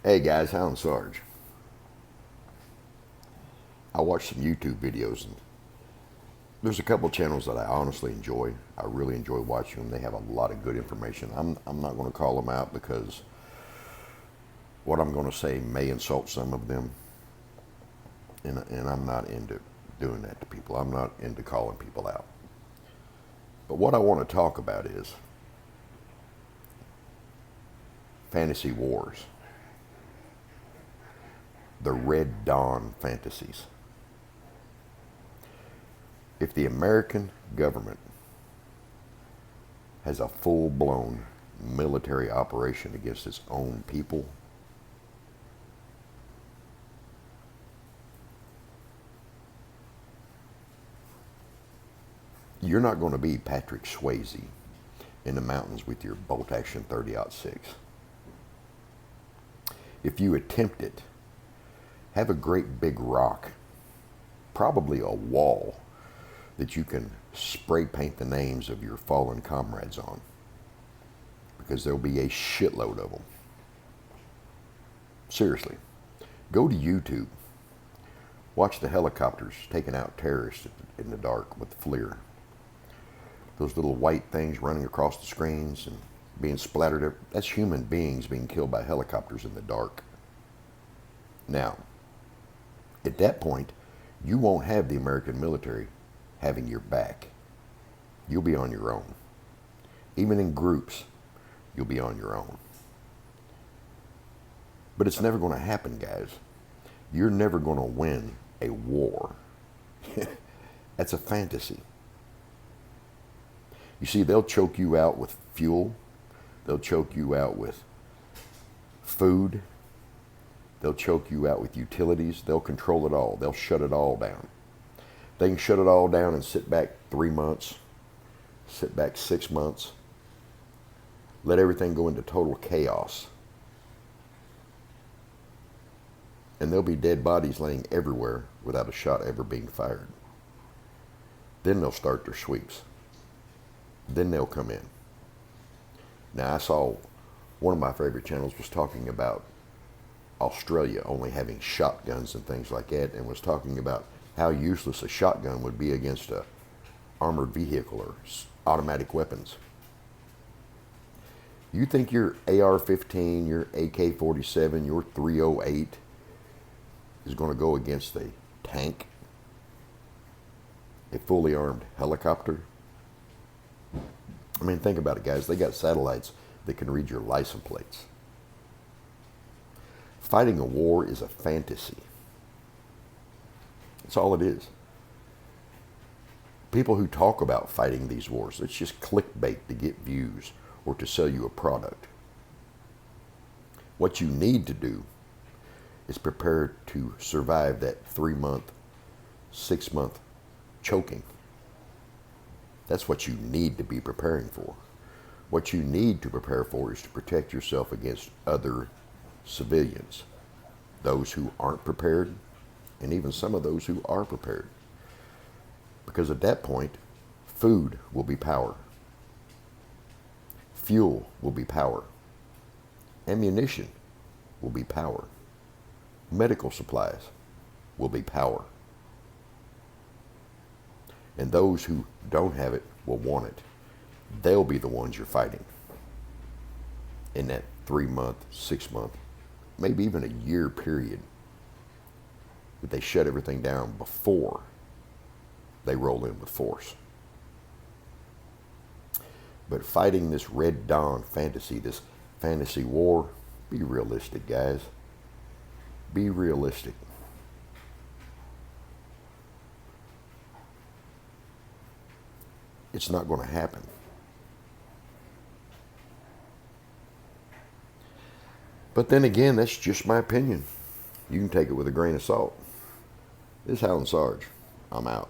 Hey guys, Alan Sarge. I watch some YouTube videos and there's a couple channels that I honestly enjoy. I really enjoy watching them. They have a lot of good information. I'm not going to call them out because what I'm going to say may insult some of them, and I'm not into doing that to people. I'm not into calling people out. But what I want to talk about is fantasy wars, the Red Dawn fantasies. If the American government has a full-blown military operation against its own people, you're not going to be Patrick Swayze in the mountains with your bolt action 30-06. If you attempt it, have a great big rock, probably a wall, that you can spray paint the names of your fallen comrades on, because there'll be a shitload of them. Seriously, go to YouTube. Watch the helicopters taking out terrorists in the dark with FLIR. Those little white things running across the screens and being splattered. That's human beings being killed by helicopters in the dark. Now, at that point, you won't have the American military having your back. You'll be on your own. Even in groups, you'll be on your own. But it's never going to happen, guys. You're never going to win a war. That's a fantasy. You see, they'll choke you out with fuel. They'll choke you out with food. They'll choke you out with utilities. They'll control it all. They'll shut it all down. They can shut it all down and sit back 3 months, sit back 6 months, let everything go into total chaos. And there'll be dead bodies laying everywhere without a shot ever being fired. Then they'll start their sweeps. Then they'll come in. Now, I saw one of my favorite channels was talking about Australia only having shotguns and things like that, and was talking about how useless a shotgun would be against a armored vehicle or automatic weapons. You think your AR-15, your AK-47, your 308 is going to go against a tank, a fully armed helicopter? I mean, think about it, guys. They got satellites that can read your license plates. Fighting a war is a fantasy. That's all it is. People who talk about fighting these wars, it's just clickbait to get views or to sell you a product. What you need to do is prepare to survive that 3-month, 6-month choking. That's what you need to be preparing for. What you need to prepare for is to protect yourself against other civilians, those who aren't prepared, and even some of those who are prepared. Because at that point, food will be power. Fuel will be power. Ammunition will be power. Medical supplies will be power. And those who don't have it will want it. They'll be the ones you're fighting in that 3-month, 6-month, maybe even a year period. But they shut everything down before they roll in with force. But fighting this Red Dawn fantasy, this fantasy war, be realistic, guys. Be realistic. It's not going to happen. But then again, that's just my opinion. You can take it with a grain of salt. This is Alan Sarge. I'm out.